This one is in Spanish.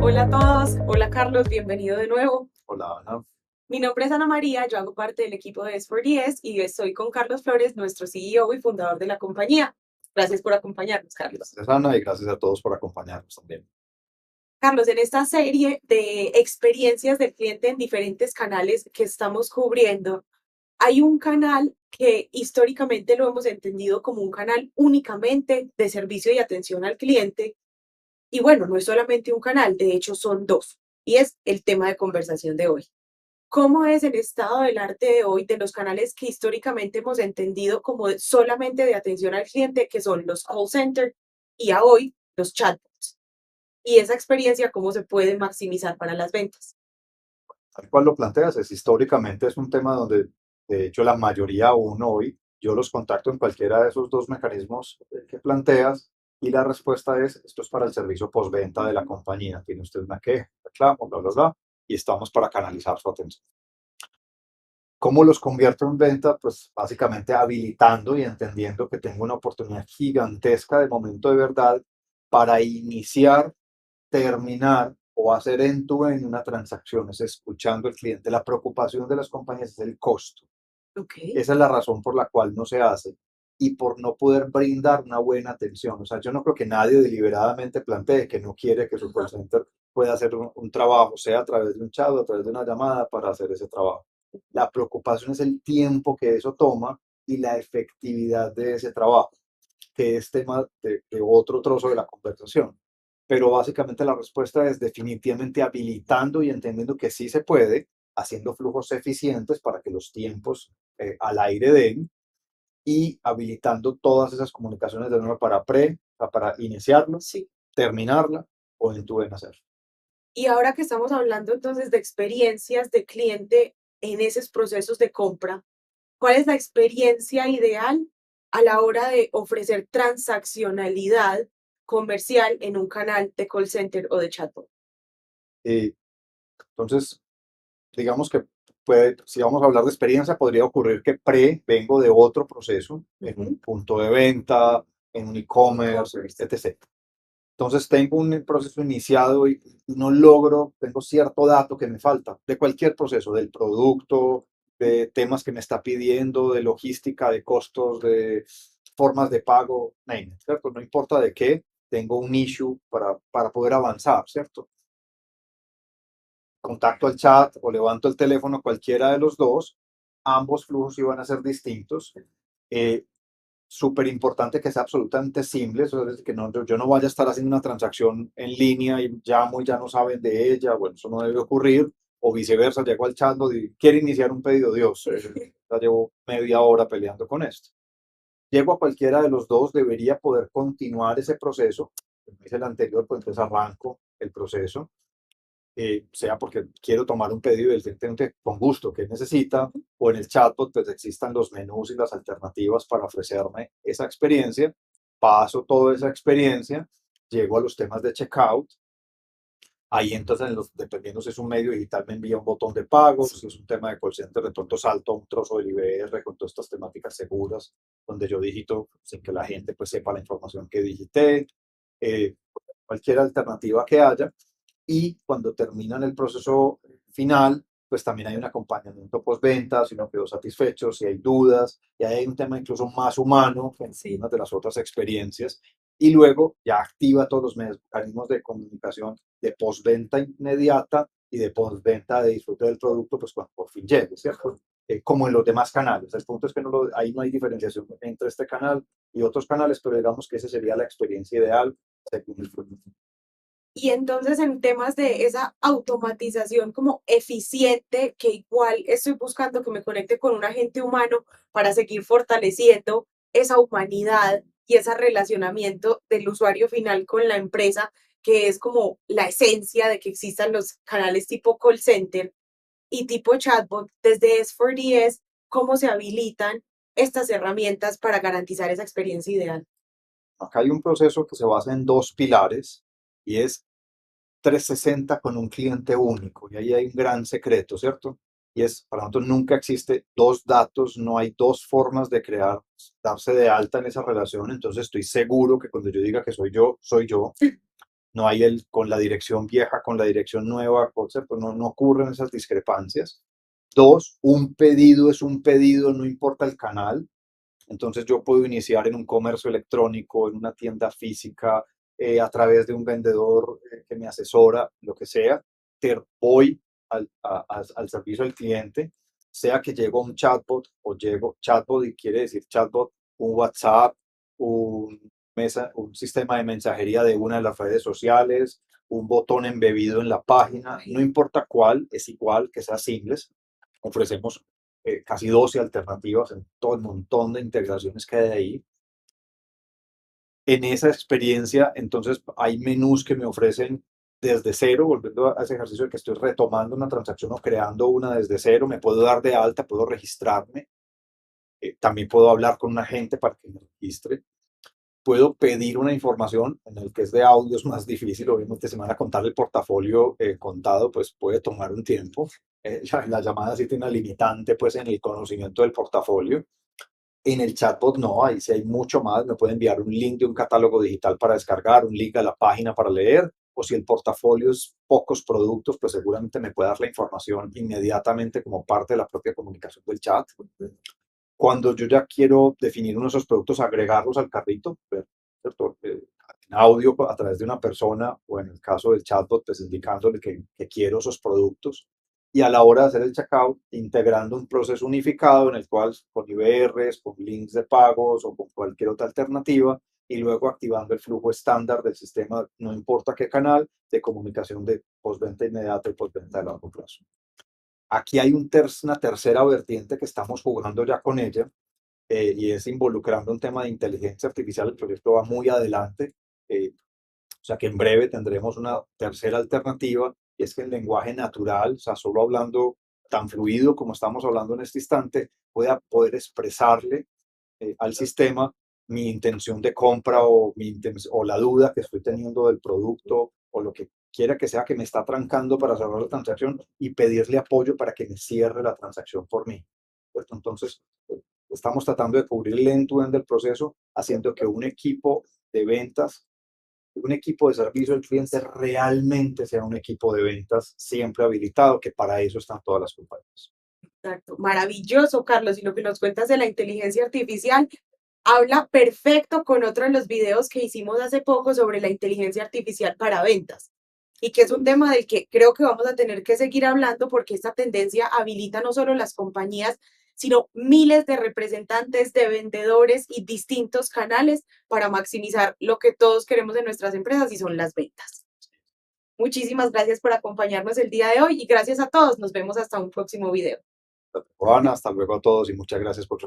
Hola a todos, hola Carlos, bienvenido de nuevo. Hola, Ana. Mi nombre es Ana María, yo hago parte del equipo de S4DS y estoy con Carlos Flores, nuestro CEO y fundador de la compañía. Gracias por acompañarnos, Carlos. Gracias, Ana, y gracias a todos por acompañarnos también. Carlos, en esta serie de experiencias del cliente en diferentes canales que estamos cubriendo, hay un canal que históricamente lo hemos entendido como un canal únicamente de servicio y atención al cliente. Y bueno, no es solamente un canal, de hecho son dos, y es el tema de conversación de hoy. ¿Cómo es el estado del arte de hoy de los canales que históricamente hemos entendido como solamente de atención al cliente, que son los call center y a hoy los chatbots? Y esa experiencia, ¿cómo se puede maximizar para las ventas? Tal cual lo planteas, históricamente es un tema donde, de hecho, la mayoría aún hoy, yo los contacto en cualquiera de esos dos mecanismos que planteas y la respuesta es, esto es para el servicio postventa de la compañía. Tiene usted una queja, reclamo, bla, bla, bla, y estamos para canalizar su atención. ¿Cómo los convierto en venta? Pues básicamente habilitando y entendiendo que tengo una oportunidad gigantesca de momento de verdad para iniciar, terminar o hacer end-to-end una transacción, es escuchando al cliente. La preocupación de las compañías es el costo. Ok, Esa es la razón por la cual no se hace y por no poder brindar una buena atención. O sea, yo no creo que nadie deliberadamente plantee que no quiere que su call ajá. center pueda hacer un trabajo, sea a través de un chat o a través de una llamada para hacer ese trabajo. La preocupación es el tiempo que eso toma y la efectividad de ese trabajo, que es tema de otro trozo de la conversación. Pero básicamente la respuesta es definitivamente habilitando y entendiendo que sí se puede, haciendo flujos eficientes para que los tiempos al aire den y habilitando todas esas comunicaciones de nuevo para para iniciarlo, Sí. terminarla o en tu en hacer. Y ahora que estamos hablando entonces de experiencias de cliente en esos procesos de compra, ¿cuál es la experiencia ideal a la hora de ofrecer transaccionalidad comercial en un canal de call center o de chatbot? Eh, entonces, digamos que puede, si vamos a hablar de experiencia, podría ocurrir que vengo de otro proceso, en un Ujú. punto de venta, en un e-commerce, E-commerce. etc. Entonces tengo un proceso iniciado y no logro, tengo cierto dato que me falta de cualquier proceso, del producto, de temas que me está pidiendo, de logística, de costos, de formas de pago, name it, ¿cierto? No importa de qué, tengo un issue para poder avanzar, ¿cierto? Contacto al chat o levanto el teléfono, cualquiera de los dos, ambos flujos iban a ser distintos. Eh, Súper importante que sea absolutamente simple, eso es que no, yo no vaya a estar haciendo una transacción en línea y llamo y ya no saben de ella, bueno, eso no debe ocurrir, o viceversa, llego al chat, quiere iniciar un pedido, Dios, ya llevo media hora peleando con esto. Llego a cualquiera de los dos, debería poder continuar ese proceso, como hice el anterior, pues entonces arranco el proceso, sea porque quiero tomar un pedido del cliente con gusto que necesita, o en el chatbot pues existan los menús y las alternativas para ofrecerme esa experiencia, paso toda esa experiencia, llego a los temas de checkout, ahí entonces dependiendo si es un medio digital me envía un botón de pago, si es un tema de call center de pronto salto a un trozo del IBR con todas estas temáticas seguras, donde yo digito sin que la gente pues sepa la información que digité, eh, cualquier alternativa que haya, y cuando terminan el proceso final, pues también hay un acompañamiento postventa, si no quedó satisfecho, si hay dudas, y ahí hay un tema incluso más humano que en Sí. una de las otras experiencias, y luego ya activa todos los mecanismos de comunicación de postventa inmediata y de postventa de disfrute del producto, pues cuando por fin llegue, ¿cierto? Como en los demás canales. El punto es que ahí no hay diferenciación entre este canal y otros canales, pero digamos que esa sería la experiencia ideal según el producto. Y entonces en temas de esa automatización como eficiente, que igual estoy buscando que me conecte con un agente humano para seguir fortaleciendo esa humanidad y ese relacionamiento del usuario final con la empresa, que es como la esencia de que existan los canales tipo call center y tipo chatbot desde S4DS, cómo se habilitan estas herramientas para garantizar esa experiencia ideal. Acá hay un proceso que se basa en dos pilares y es 360 con un cliente único. Y ahí hay un gran secreto, ¿cierto? Y es, para nosotros nunca existe dos datos, no hay dos formas de crear, darse de alta en esa relación. Entonces estoy seguro que cuando yo diga que soy yo, soy yo. no hay el con la dirección vieja, con la dirección nueva, ¿cierto? No, no ocurren esas discrepancias. Dos, un pedido es un pedido, no importa el canal. Entonces yo puedo iniciar en un comercio electrónico, en una tienda física, a través de un vendedor que me asesora, lo que sea. Voy al servicio al cliente, sea que llego a un chatbot o llego chatbot y quiere decir chatbot, un WhatsApp, un sistema de mensajería de una de las redes sociales, un botón embebido en la página, no importa cuál, es igual que sea seamless. Ofrecemos casi 12 alternativas en todo el montón de integraciones que hay ahí. En esa experiencia, entonces, hay menús que me ofrecen desde cero, volviendo a ese ejercicio de que estoy retomando una transacción o creando una desde cero, me puedo dar de alta, puedo registrarme, también puedo hablar con un agente para que me registre, puedo pedir una información en el que es de audio, es más difícil, obviamente se me van a contar el portafolio contado, pues puede tomar un tiempo. La llamada sí tiene una limitante pues en el conocimiento del portafolio. En el chatbot no, ahí sí hay mucho más, me puede enviar un link de un catálogo digital para descargar, un link a la página para leer, o si el portafolio es pocos productos, pues seguramente me puede dar la información inmediatamente como parte de la propia comunicación del chat. Cuando yo ya quiero definir uno de esos productos, agregarlos al carrito, ¿cierto? En audio a través de una persona o en el caso del chatbot, pues indicándole que quiero esos productos. Y a la hora de hacer el checkout, integrando un proceso unificado en el cual con IBRs, con links de pagos o con cualquier otra alternativa, y luego activando el flujo estándar del sistema, no importa qué canal, de comunicación de postventa inmediata y postventa de largo plazo. Aquí hay una tercera vertiente que estamos jugando ya con ella, y es involucrando un tema de inteligencia artificial. El proyecto va muy adelante, o sea que en breve tendremos una tercera alternativa, y es que el lenguaje natural, o sea, solo hablando tan fluido como estamos hablando en este instante, pueda poder expresarle al sistema mi intención de compra o la duda que estoy teniendo del producto o lo que quiera que sea que me está trancando para cerrar la transacción y pedirle apoyo para que me cierre la transacción por mí. ¿Cierto? Entonces, estamos tratando de cubrir el end-to-end del proceso, haciendo que un equipo de ventas, un equipo de servicio al cliente realmente sea un equipo de ventas siempre habilitado, que para eso están todas las compañías. Exacto, maravilloso, Carlos. Y lo que nos cuentas de la inteligencia artificial habla perfecto con otro de los videos que hicimos hace poco sobre la inteligencia artificial para ventas. Y que es un tema del que creo que vamos a tener que seguir hablando porque esta tendencia habilita no solo las compañías, sino miles de representantes, de vendedores y distintos canales para maximizar lo que todos queremos en nuestras empresas y son las ventas. Muchísimas gracias por acompañarnos el día de hoy y gracias a todos. Nos vemos hasta un próximo video. Juana, hasta luego a todos y muchas gracias por su